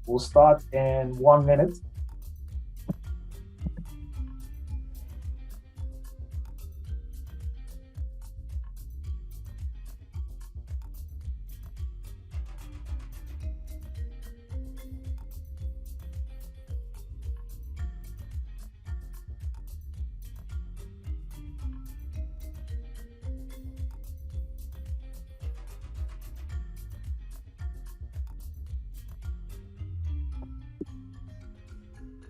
We'll start in 1 minute.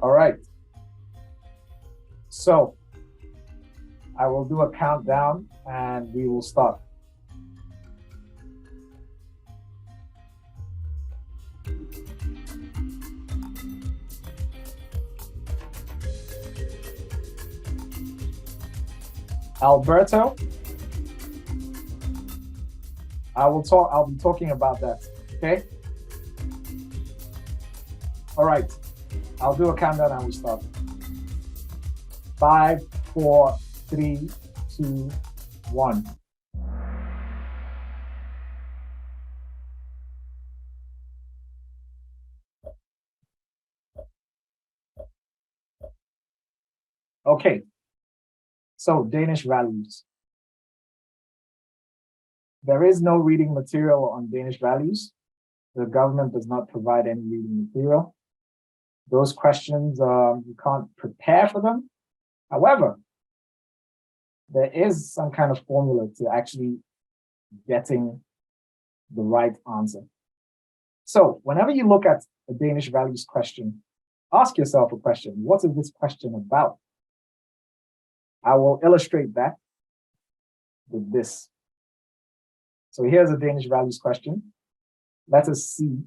All right. So I will do a countdown and we will start. Alberto, I'll be talking about that, okay? All right, I'll do a countdown and we start. 5, 4, 3, 2, 1. Okay, so Danish values. There is no reading material on Danish values. The government does not provide any reading material. Those questions, you can't prepare for them. However, there is some kind of formula to actually getting the right answer. So whenever you look at a Danish values question, ask yourself a question. What is this question about? I will illustrate that with this. So here's a Danish values question. Let us see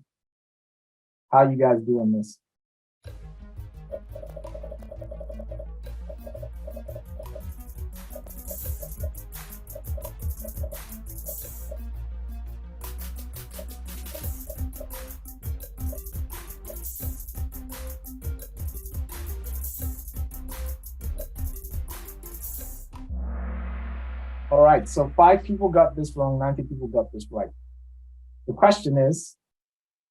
how you guys do on this. All right, so 5 people got this wrong, 90 people got this right. The question is,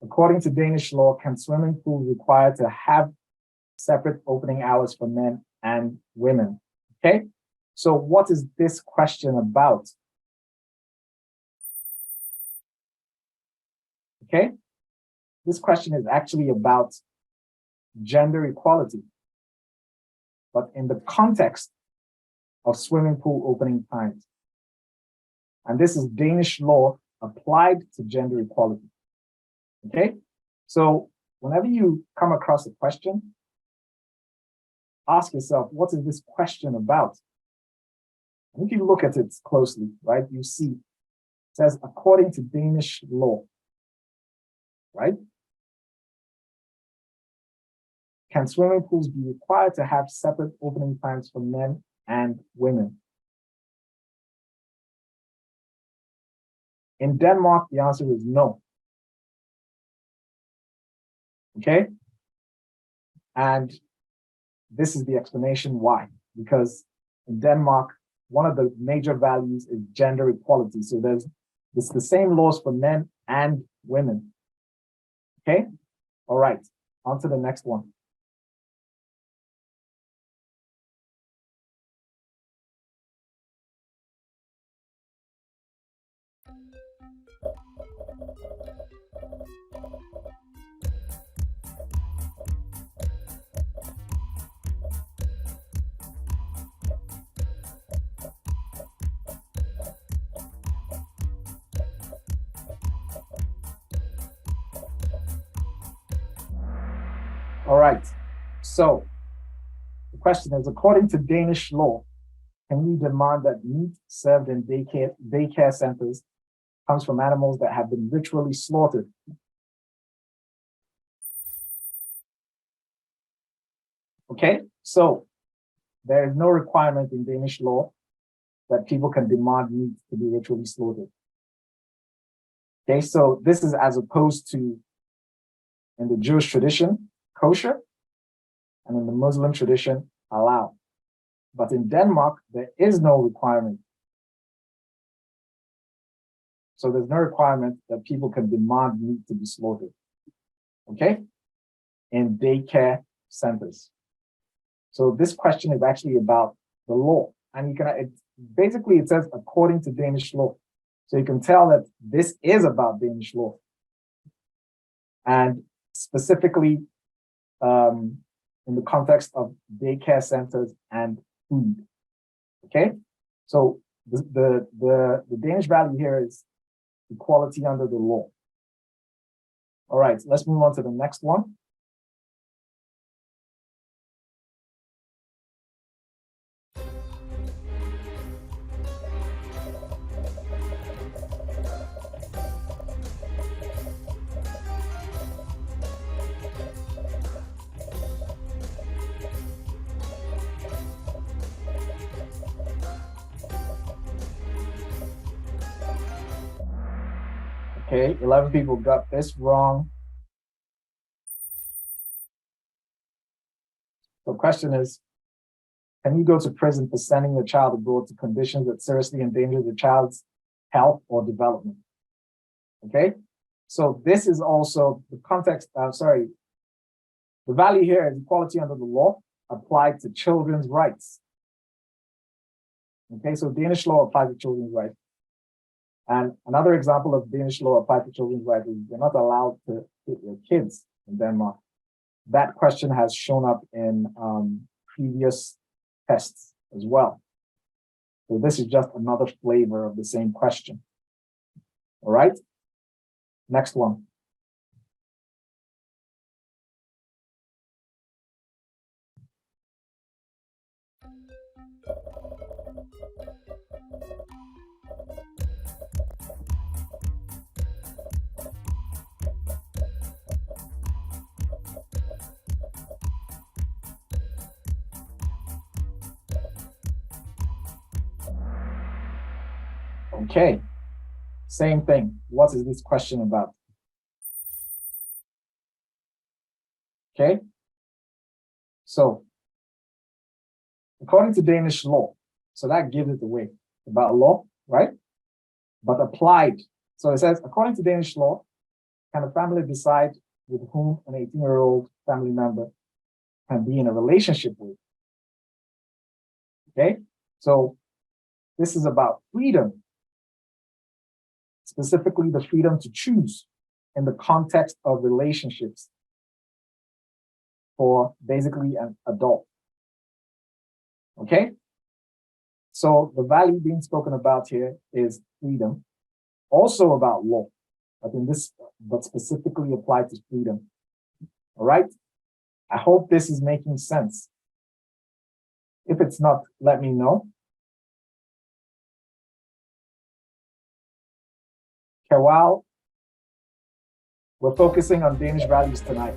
according to Danish law, can swimming pools require to have separate opening hours for men and women? Okay, so what is this question about? Okay, this question is actually about gender equality, but in the context of swimming pool opening times. And this is Danish law applied to gender equality. Okay, so whenever you come across a question, ask yourself, what is this question about? And if you look at it closely, right, you see it says according to Danish law, right? Can swimming pools be required to have separate opening times for men and women? In Denmark, the answer is no. Okay? And this is the explanation why. Because in Denmark, one of the major values is gender equality. So it's the same laws for men and women. Okay? All right, on to the next one. All right, so the question is, according to Danish law, can we demand that meat served in daycare centers comes from animals that have been ritually slaughtered? Okay, so there is no requirement in Danish law that people can demand meat to be ritually slaughtered. Okay, so this is as opposed to in the Jewish tradition, kosher, and in the Muslim tradition, halal. But in Denmark, there is no requirement. So there's no requirement that people can demand meat to be slaughtered. Okay, in daycare centers. So this question is actually about the law, and you can basically it says according to Danish law. So you can tell that this is about Danish law, and specifically in the context of daycare centers and food. Okay, so the Danish value here is equality under the law. All right, let's move on to the next one. Okay, 11 people got this wrong. The question is, can you go to prison for sending your child abroad to conditions that seriously endanger the child's health or development? Okay, so this is also the context, the value here is equality under the law applied to children's rights. Okay, so Danish law applies to children's rights. And another example of Danish law applied to children's rights is you're not allowed to hit your kids in Denmark. That question has shown up in previous tests as well. So this is just another flavor of the same question. All right, next one. Okay, same thing. What is this question about? Okay, so according to Danish law, so that gives it away about law, right? But applied. So it says, according to Danish law, can a family decide with whom an 18-year-old family member can be in a relationship with? Okay, so this is about freedom, specifically the freedom to choose in the context of relationships for basically an adult. Okay, so the value being spoken about here is freedom, also about law, but specifically applied to freedom. All right, I hope this is making sense. If it's not, let me know. Kawal, we're focusing on Danish values tonight.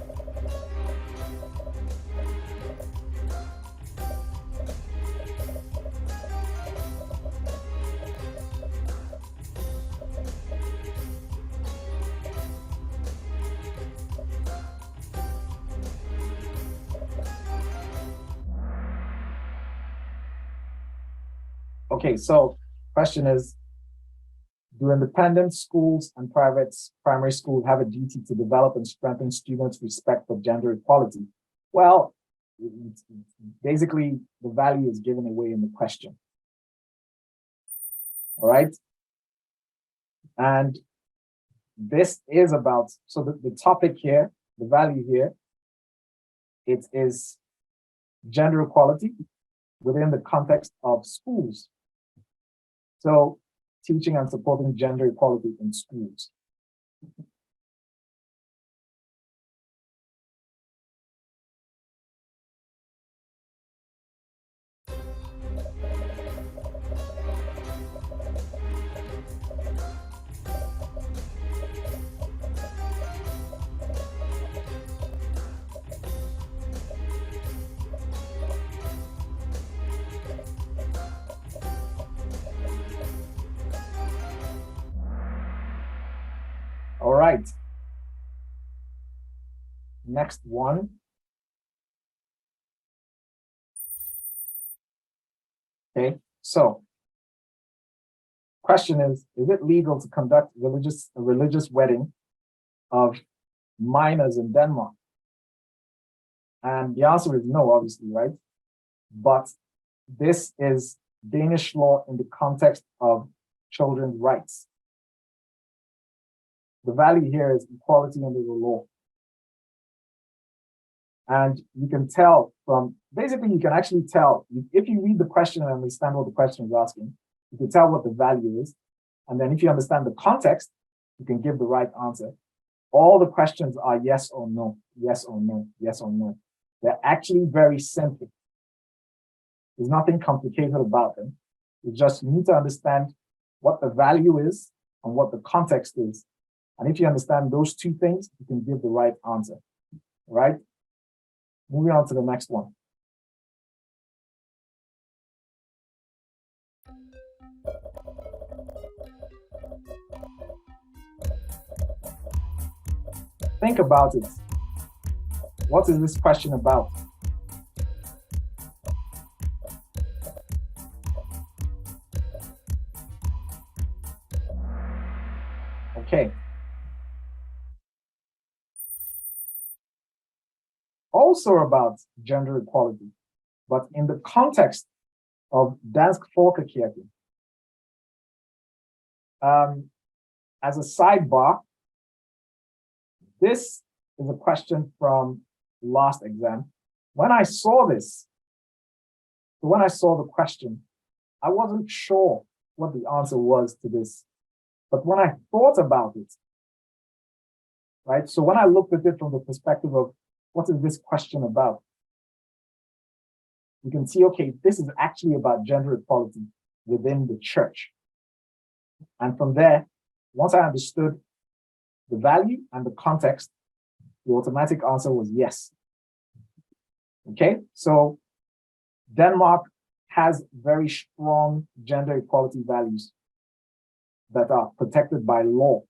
Okay, so question is, do independent schools and private primary schools have a duty to develop and strengthen students' respect for gender equality? Well, basically, the value is given away in the question. All right. And this is about, so the topic here, the value here, it is gender equality within the context of schools. So teaching and supporting gender equality in schools. All right. Next one. Okay, so question is it legal to conduct a religious wedding of minors in Denmark? And the answer is no, obviously, right? But this is Danish law in the context of children's rights. The value here is equality under the law. And you can tell from, basically you can actually tell, if you read the question and understand what the question is asking, you can tell what the value is. And then if you understand the context, you can give the right answer. All the questions are yes or no, yes or no, yes or no. They're actually very simple. There's nothing complicated about them. You just need to understand what the value is and what the context is. And if you understand those two things, you can give the right answer, right? Moving on to the next one. Think about it. What is this question about? Okay. Also about gender equality, but in the context of Dansk Værdier. As a sidebar, this is a question from last exam. When I saw this, when I saw the question, I wasn't sure what the answer was to this. But when I thought about it, right? So when I looked at it from the perspective of what is this question about? You can see, okay, this is actually about gender equality within the church. And from there, once I understood the value and the context, the automatic answer was yes. Okay, so Denmark has very strong gender equality values that are protected by law.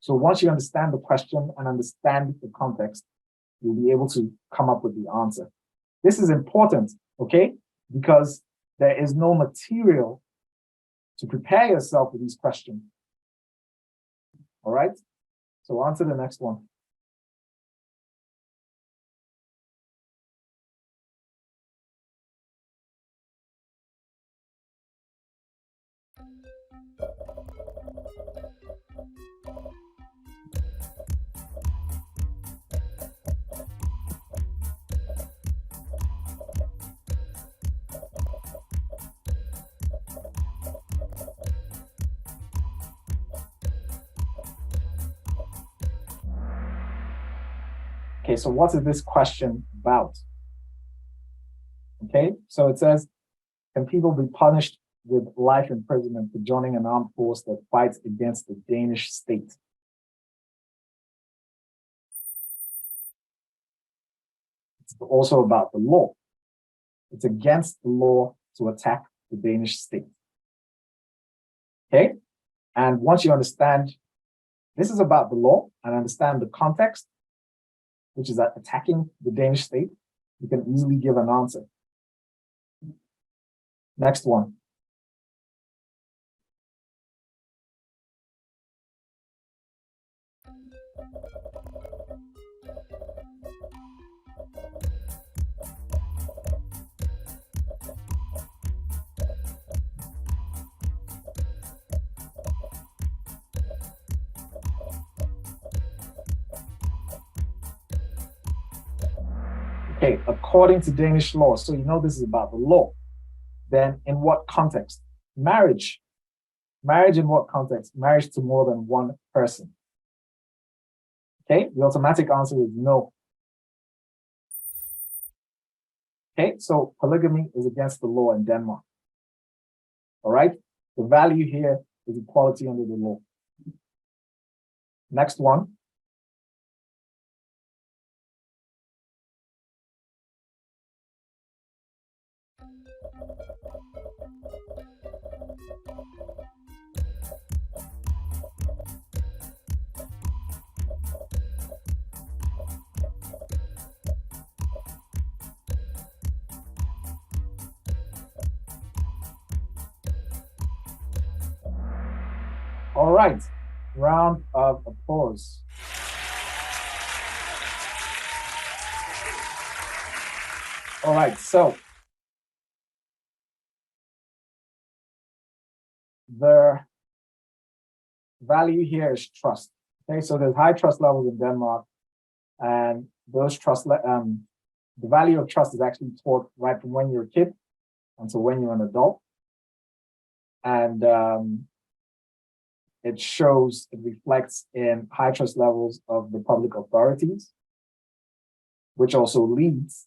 So once you understand the question and understand the context, you'll be able to come up with the answer. This is important, okay? Because there is no material to prepare yourself for these questions. All right? So on to the next one. Okay, so what is this question about? Okay, so it says, can people be punished with life imprisonment for joining an armed force that fights against the Danish state? It's also about the law. It's against the law to attack the Danish state. Okay, and once you understand this is about the law and understand the context, which is attacking the Danish state, you can easily give an answer. Next one. Okay, according to Danish law, so you know this is about the law. Then in what context? Marriage. Marriage in what context? Marriage to more than one person. Okay, the automatic answer is no. Okay, so polygamy is against the law in Denmark. All right, the value here is equality under the law. Next one. All right, round of applause. All right, so the value here is trust. Okay, so there's high trust levels in Denmark, and those the value of trust is actually taught right from when you're a kid until when you're an adult, and it reflects in high trust levels of the public authorities, which also leads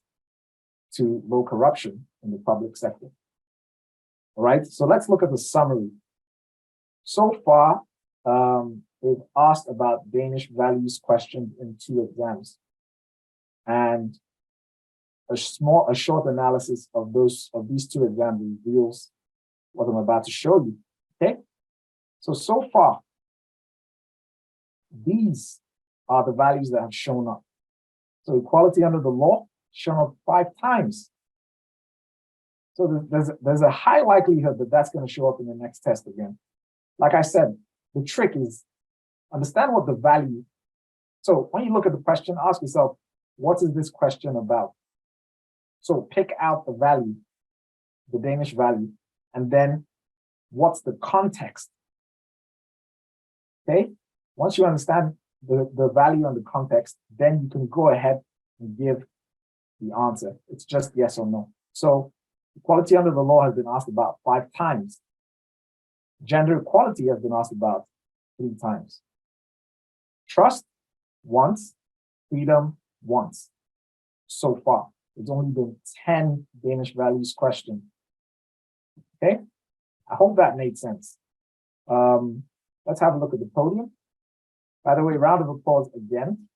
to low corruption in the public sector. All right, so let's look at the summary. So far, they've asked about Danish values questions in 2 exams, and a short analysis of these 2 exams reveals what I'm about to show you. Okay, so far, these are the values that have shown up. So equality under the law shown up 5 times. So there's a high likelihood that that's going to show up in the next test again. Like I said, the trick is understand what the value. So when you look at the question, ask yourself, what is this question about? So pick out the value, the Danish value, and then what's the context? Okay, once you understand the value and the context, then you can go ahead and give the answer. It's just yes or no. So equality under the law has been asked about 5 times. Gender equality has been asked about 3 times. Trust, once. Freedom, once. So far, it's only been 10 Danish values questions. Okay, I hope that made sense. Let's have a look at the podium. By the way, round of applause again.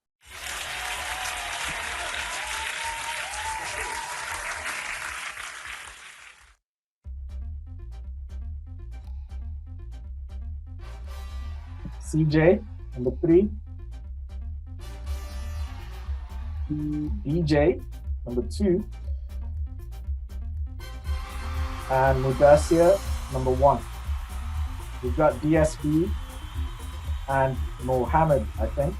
CJ, number 3. DJ, number 2. And Mudassir, number 1. We've got DSB and Mohammed, I think.